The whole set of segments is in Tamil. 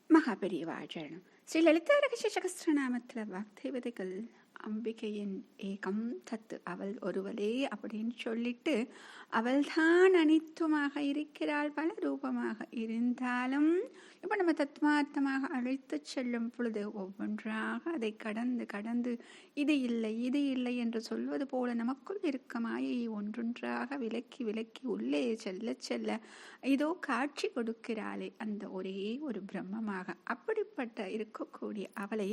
மகாபெரியவாழணும். ஸ்ரீ லலிதா ரகசிய சகஸ்திரநாமத்தில் வாக்தேவதைகள் அம்பிகையின் ஏகம் தத்து, அவள் ஒருவளே அப்படின்னு சொல்லிட்டு, அவள்தான் அனைத்துமாக இருக்கிறாள், பல ரூபமாக இருந்தாலும் இப்போ நம்ம தத்மார்த்தமாக அழைத்து செல்லும் பொழுது ஒவ்வொன்றாக அதை கடந்து கடந்து இது இல்லை இது இல்லை என்று சொல்வது போல நமக்குள் இருக்க மாயை ஒன்றொன்றாக விலக்கி விலக்கி உள்ளே செல்ல செல்ல இதோ காட்சி கொடுக்கிறாளே அந்த ஒரே ஒரு பிரம்மமாக. அப்படிப்பட்ட இருக்கக்கூடிய அவளை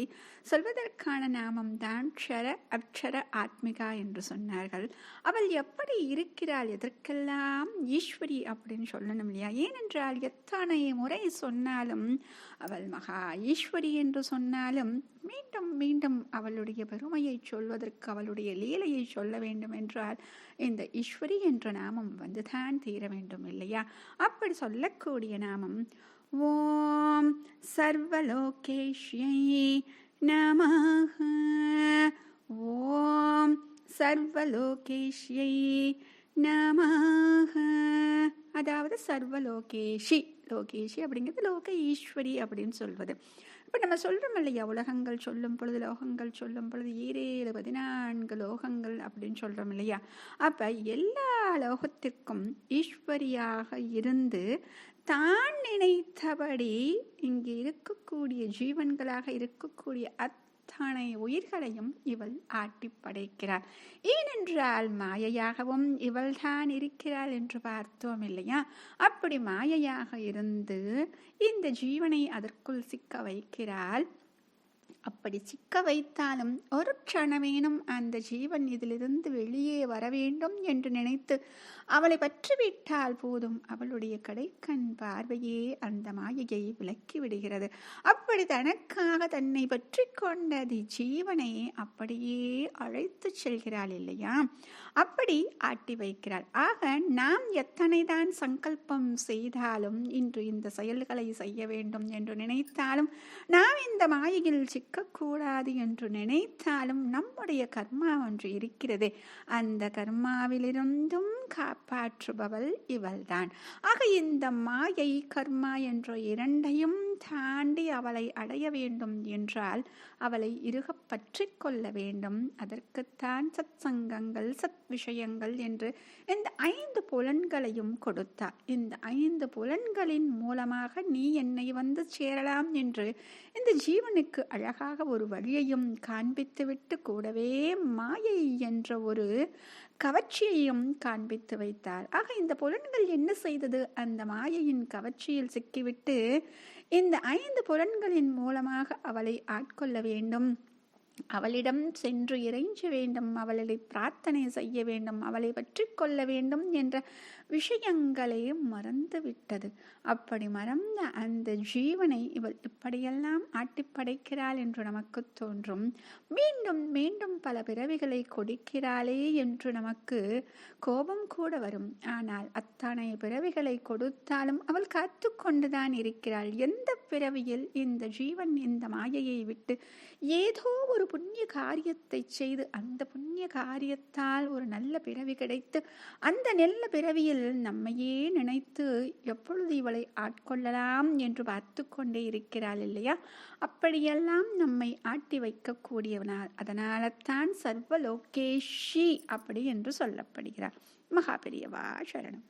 சொல்வதற்கான நாமம் தான் க்ஷர அக்ஷர ஆத்மிகா என்று சொன்னார்கள். அவள் எப்படி இருக்கிறாள், எதற்கெல்லாம் ஈஸ்வரி அப்படின்னு சொல்லணும் இல்லையா? ஏனென்றால் எத்தனை முறை சொன்னாலும் அவள் மகா ஈஸ்வரி என்று சொன்னாலும் மீண்டும் மீண்டும் அவளுடைய பெருமையை சொல்வதற்கு, அவளுடைய லீலையை சொல்ல வேண்டும் என்றால் இந்த ஈஸ்வரி என்ற நாமம் வந்துதான் தீர வேண்டும் இல்லையா? அப்படி சொல்லக்கூடிய நாமம் ஓம் சர்வலோகேஷ்யை நமஹ. ஓம் சர்வலோகேஷ்யை நமஹ. அதாவது சர்வலோகேஷி, லோகேஷி அப்படிங்கிறது லோக ஈஸ்வரி அப்படின்னு சொல்வது. இப்போ நம்ம சொல்கிறோம் இல்லையா, உலகங்கள் சொல்லும் பொழுது லோகங்கள் சொல்லும் பொழுது 7 14 லோகங்கள் அப்படின்னு சொல்கிறோம் இல்லையா? அப்போ எல்லா லோகத்திற்கும் ஈஸ்வரியாக இருந்து தான் நினைத்தபடி இங்கே இருக்கக்கூடிய ஜீவன்களாக இருக்கக்கூடிய அத்தனை உயிர்களையும் இவள் ஆட்டி படைக்கிறாள். ஏனென்றால் மாயையாகவும் இவள் தான் இருக்கிறாள் என்று பார்த்தோம் இல்லையா? அப்படி மாயையாக இருந்து இந்த ஜீவனை அதற்குள் சிக்க வைக்கிறாள். அப்படி சிக்க வைத்தாலும் ஒரு க்ஷணமேனும் அந்த ஜீவன் இதிலிருந்து வெளியே வர வேண்டும் என்று நினைத்து அவளை பற்றிவிட்டால் போதும், அவளுடைய கடைக்கண் பார்வையே அந்த மாயையை விலக்கி விடுகிறது. அப்படி தனக்காக தன்னை பற்றி கொண்டது ஜீவனை அப்படியே அழைத்து செல்கிறாள் இல்லையா? அப்படி ஆட்டி வைக்கிறாள். ஆக நாம் எத்தனைதான் சங்கல்பம் செய்தாலும், இன்று இந்த செயல்களை செய்ய வேண்டும் என்று நினைத்தாலும், நாம் இந்த மாயையில் சிக்கக்கூடாது என்று நினைத்தாலும் நம்முடைய கர்மா ஒன்று இருக்கிறது. அந்த கர்மாவிலிருந்தும் காப்பாற்றுபவள் இவள்தான். ஆக இந்த மாயை கர்மா என்ற இரண்டையும் தாண்டி அவளை அடைய வேண்டும் என்றால் அவளை இறுக பற்றி கொள்ள வேண்டும். அதற்குத்தான் சத் சங்கங்கள், சத் விஷயங்கள் என்று இந்த 5 புலன்களையும் கொடுத்தார். இந்த 5 புலன்களின் மூலமாக நீ என்னை வந்து சேரலாம் என்று இந்த ஜீவனுக்கு அழகாக ஒரு வழியையும் காண்பித்துவிட்டு கூடவே மாயை என்ற ஒரு கவர்ச்சியையும் காண்பித்து வைத்தார். ஆக இந்த புலன்கள் என்ன செய்தது? அந்த மாயையின் கவர்ச்சியில் சிக்கிவிட்டு இந்த 5 புலன்களின் மூலமாக அவளை ஆட்கொள்ள வேண்டும், அவளிடம் சென்று இறைஞ்ச வேண்டும், அவளை பிரார்த்தனை செய்ய வேண்டும், அவளை பற்றி கொள்ள வேண்டும் என்ற விஷயங்களே மறந்து விட்டது. அப்படி மறந்த அந்த ஜீவனை இவள் இப்படியெல்லாம் ஆட்டி படைக்கிறாள் என்று நமக்கு தோன்றும். மீண்டும் மீண்டும் பல பிறவிகளை கொடுக்கிறாளே என்று நமக்கு கோபம் கூட வரும். ஆனால் அத்தனை பிறவிகளை கொடுத்தாலும் அவள் காத்து கொண்டுதான் இருக்கிறாள். எந்த பிறவியில் இந்த ஜீவன் இந்த மாயையை விட்டு ஏதோ ஒரு புண்ணிய காரியத்தை செய்து அந்த புண்ணிய காரியத்தால் ஒரு நல்ல பிறவி கிடைத்து அந்த நல்ல பிறவியில் நம்மையே நினைத்து எப்பொழுது இவளை ஆட்கொள்ளலாம் என்று பார்த்து கொண்டே இருக்கிறாள் இல்லையா? அப்படியெல்லாம் நம்மை ஆட்டி வைக்கக்கூடியவனால், அதனால தான் சர்வலோகேஷி அப்படி என்று சொல்லப்படுகிறார். மகாபெரியவா சரணம்.